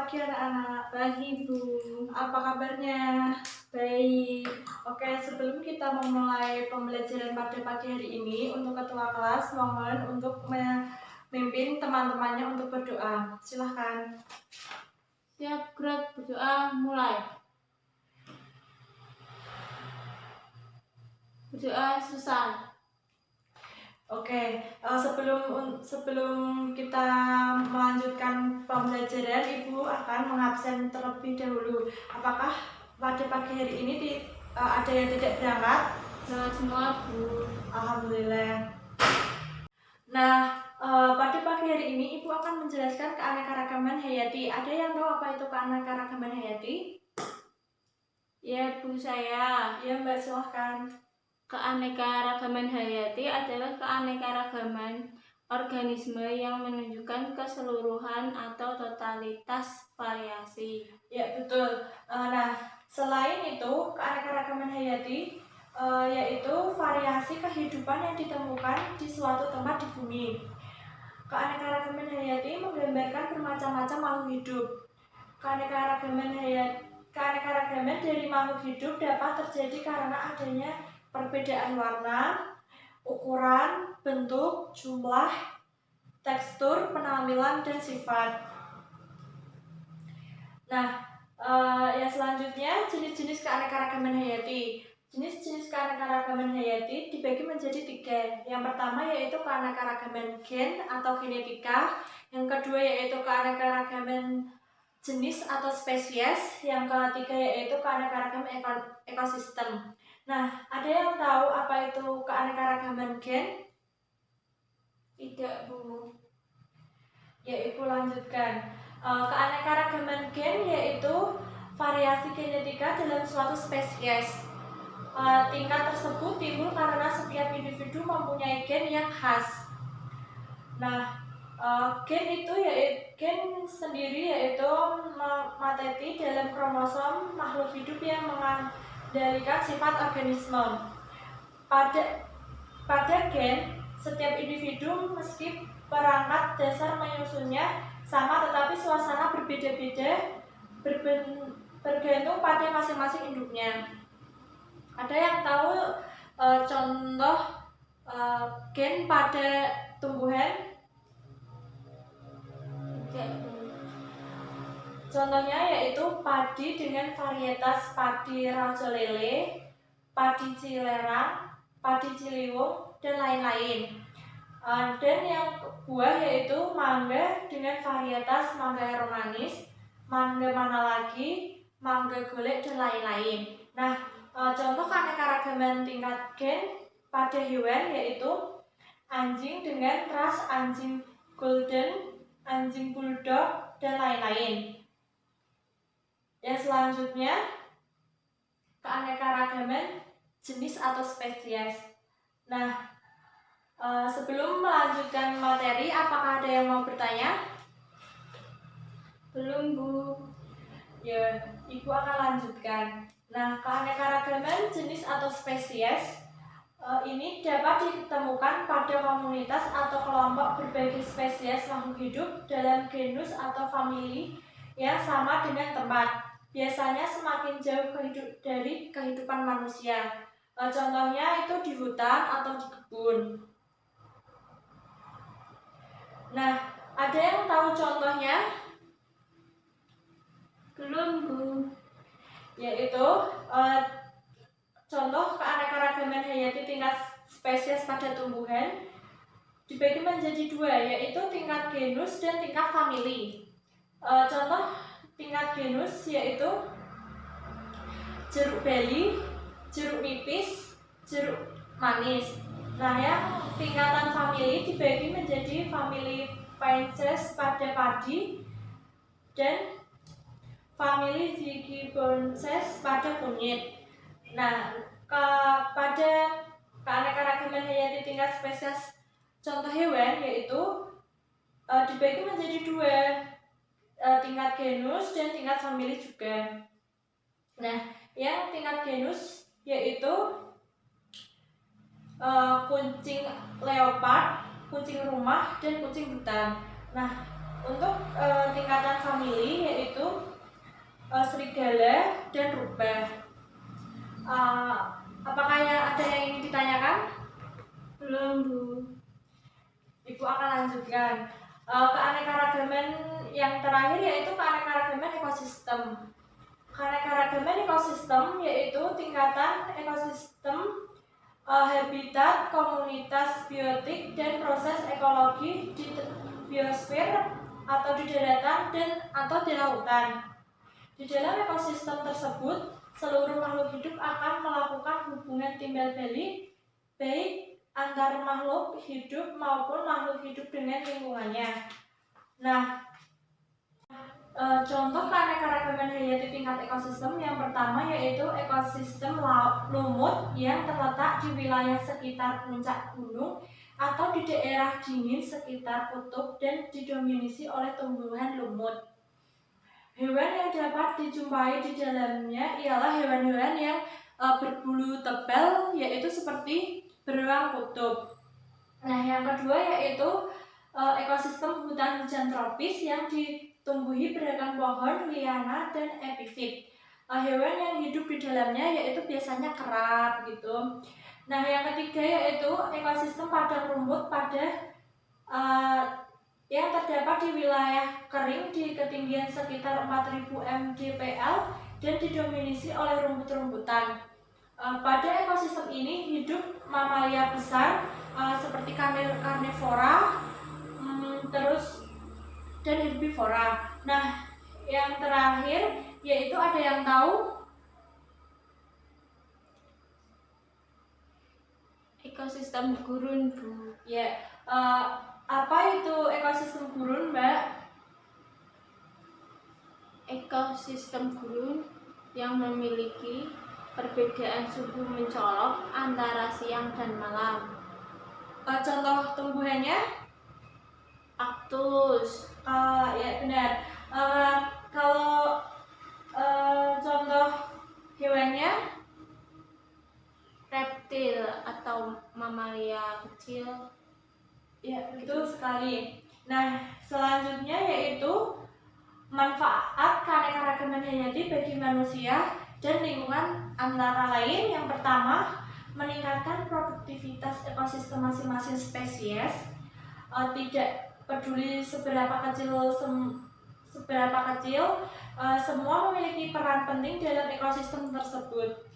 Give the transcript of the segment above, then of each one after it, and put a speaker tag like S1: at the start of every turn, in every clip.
S1: pagi anak-anak.
S2: Pagi Bu.
S1: Apa kabarnya?
S2: Baik.
S1: Oke, sebelum kita memulai pembelajaran pada pagi hari ini, untuk ketua kelas mohon untuk memimpin teman-temannya untuk berdoa. Silahkan.
S2: Siap gerak berdoa mulai. Berdoa selesai.
S1: Oke, sebelum kita melanjutkan pembelajaran, Ibu akan mengabsen terlebih dahulu. Apakah pada pagi hari ini ada yang tidak berangkat?
S2: Selamat semua Bu.
S1: Alhamdulillah. Nah, pada pagi hari ini Ibu akan menjelaskan keanekaragaman hayati. Ada yang tahu apa itu keanekaragaman hayati?
S2: Ya Bu, saya.
S1: Ya Mbak, silahkan.
S2: Keanekaragaman hayati adalah keanekaragaman organisme yang menunjukkan keseluruhan atau totalitas variasi.
S1: Ya, betul. Nah, selain itu, keanekaragaman hayati yaitu variasi kehidupan yang ditemukan di suatu tempat di bumi. Keanekaragaman hayati menggambarkan bermacam-macam makhluk hidup. Keanekaragaman dari makhluk hidup dapat terjadi karena adanya perbedaan warna, ukuran, bentuk, jumlah, tekstur, penampilan, dan sifat. Nah, yang selanjutnya jenis-jenis keanekaragaman hayati. Jenis-jenis keanekaragaman hayati dibagi menjadi 3. Yang pertama yaitu keanekaragaman gen atau genetika. Yang kedua yaitu keanekaragaman jenis atau spesies. Yang ketiga yaitu keanekaragaman ekosistem. Nah, ada yang tahu apa itu keanekaragaman gen?
S2: Tidak Bu.
S1: Ya, Ibu lanjutkan. Keanekaragaman gen yaitu variasi genetika dalam suatu spesies. Tingkat tersebut timbul karena setiap individu mempunyai gen yang khas. Nah, gen sendiri yaitu materi dalam kromosom makhluk hidup yang mengendalikan sifat organisme. Pada gen, setiap individu meski perangkat dasar menyusunnya sama, tetapi suasana berbeda-beda bergantung pada masing-masing induknya. Ada yang tahu contoh gen pada tumbuhan?
S2: Tidak Bu.
S1: Contohnya yaitu padi dengan varietas padi rajalele, padi cilerang, padi ciliwung, dan lain-lain. Dan yang buah yaitu mangga dengan varietas mangga aromanis, mangga mana lagi, mangga golek, dan lain-lain. Nah, contoh keanekaragaman tingkat gen pada hewan yaitu anjing dengan ras anjing golden, anjing bulldog, dan lain-lain. Yang selanjutnya keanekaragaman jenis atau spesies. Nah, sebelum melanjutkan materi, apakah ada yang mau bertanya?
S2: Belum Bu.
S1: Ya, Ibu akan lanjutkan. Nah, keanekaragaman jenis atau spesies ini dapat ditemukan pada komunitas atau kelompok berbagai spesies makhluk hidup dalam genus atau famili yang sama dengan tempat. Biasanya semakin jauh dari kehidupan manusia. Contohnya itu di hutan atau di kebun. Nah, ada yang tahu contohnya?
S2: Belum Bu.
S1: Yaitu contoh keanekaragaman hayati tingkat spesies pada tumbuhan dibagi menjadi 2, yaitu tingkat genus dan tingkat famili. Contoh tingkat genus yaitu jeruk bali, jeruk nipis, jeruk manis. Nah, yang tingkatan famili dibagi menjadi famili Pinus pada padi dan famili Zygibonces pada kunyit. Nah, pada keanekaragaman hayati tingkat spesies contoh hewan yaitu dibagi menjadi 2, tingkat genus dan tingkat famili juga. Nah, yang tingkat genus yaitu kucing leopard, kucing rumah, dan kucing hutan. Nah, Untuk tingkatan famili yaitu serigala dan rubah. Apakah ada yang ingin ditanyakan?
S2: Belum, Bu.
S1: Ibu akan lanjutkan. Keanekaragaman yang terakhir yaitu keanekaragaman ekosistem. Keanekaragaman ekosistem yaitu tingkatan ekosistem, habitat, komunitas biotik, dan proses ekologi di biosfer atau di daratan dan atau di lautan. Di dalam ekosistem tersebut, seluruh makhluk hidup akan melakukan hubungan timbal balik baik antar makhluk hidup maupun makhluk hidup dengan lingkungannya. Nah, contoh keanekaragaman hayati tingkat ekosistem yang pertama yaitu ekosistem lumut yang terletak di wilayah sekitar puncak gunung atau di daerah dingin sekitar kutub dan didominasi oleh tumbuhan lumut. Hewan yang dapat dijumpai di dalamnya ialah hewan-hewan yang berbulu tebal, yaitu seperti beruang kutub. Nah, yang kedua yaitu ekosistem hutan hujan tropis yang ditumbuhi beragam pohon, liana, dan epifit. Hewan yang hidup di dalamnya yaitu biasanya kera gitu. Nah, yang ketiga yaitu ekosistem padang rumput yang terdapat di wilayah kering di ketinggian sekitar 4000 mdpl dan didominasi oleh rumput-rumputan. Pada ekosistem ini hidup mamalia besar seperti karnivora, terus dan herbivora. Nah, yang terakhir yaitu ada yang tahu?
S2: Ekosistem gurun, Bu.
S1: Ya, apa itu ekosistem gurun, Mbak?
S2: Ekosistem gurun yang memiliki perbedaan suhu mencolok antara siang dan malam.
S1: Contoh tumbuhannya?
S2: Kaktus.
S1: Ya benar. Kalau contoh hewannya?
S2: Reptil atau mamalia kecil.
S1: Ya, betul sekali. Nah, selanjutnya yaitu manfaat keanekaragaman hayati bagi manusia dan lingkungan antara lain. Yang pertama, meningkatkan produktivitas ekosistem masing-masing spesies. Tidak peduli seberapa kecil, semua memiliki peran penting dalam ekosistem tersebut.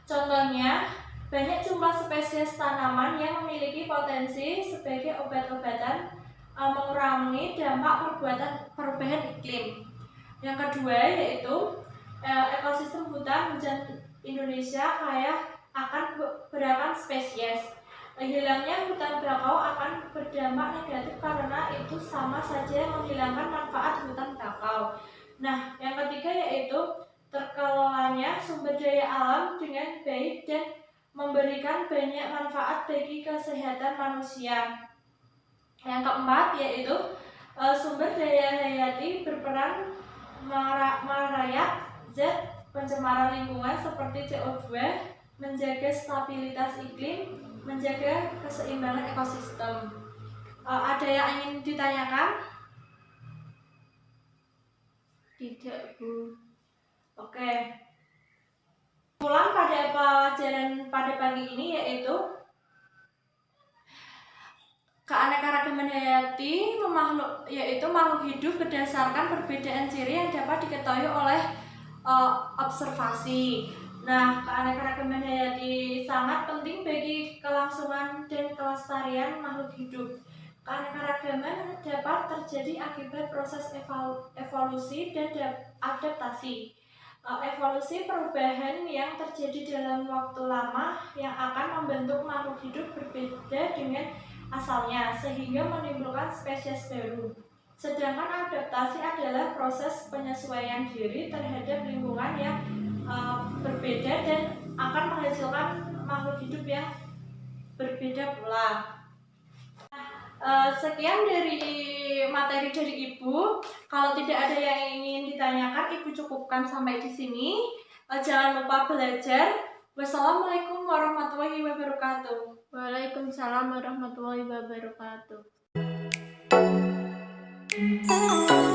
S1: Contohnya, banyak jumlah spesies tanaman yang memiliki potensi sebagai obat-obatan mengurangi dampak perubahan iklim. Yang kedua yaitu ekosistem hutan hujan Indonesia kaya akan beragam spesies. Hilangnya hutan bakau akan berdampak negatif karena itu sama saja menghilangkan manfaat hutan bakau. Nah, yang ketiga yaitu terkelolanya sumber daya alam dengan baik dan memberikan banyak manfaat bagi kesehatan manusia. Yang keempat yaitu sumber daya hayati berperan merayap zat pencemaran lingkungan seperti CO2, menjaga stabilitas iklim, menjaga keseimbangan ekosistem. Ada yang ingin ditanyakan?
S2: Tidak, Bu.
S1: Oke. Pulang pada pelajaran pada pagi ini yaitu keanekaragaman hayati yaitu makhluk hidup berdasarkan perbedaan ciri yang dapat diketahui oleh observasi. Nah, keanekaragaman hayati sangat penting bagi kelangsungan dan kelestarian makhluk hidup. Keanekaragaman dapat terjadi akibat proses evolusi dan adaptasi. Evolusi perubahan yang terjadi dalam waktu lama yang akan membentuk makhluk hidup berbeda dengan asalnya sehingga menimbulkan spesies baru. Sedangkan adaptasi adalah proses penyesuaian diri terhadap lingkungan yang berbeda dan akan menghasilkan makhluk hidup yang berbeda pula. Sekian dari materi dari Ibu. Kalau tidak ada yang ingin ditanyakan, Ibu cukupkan sampai di sini. Jangan lupa belajar. Wassalamualaikum warahmatullahi wabarakatuh.
S2: Waalaikumsalam warahmatullahi wabarakatuh.
S3: La la la.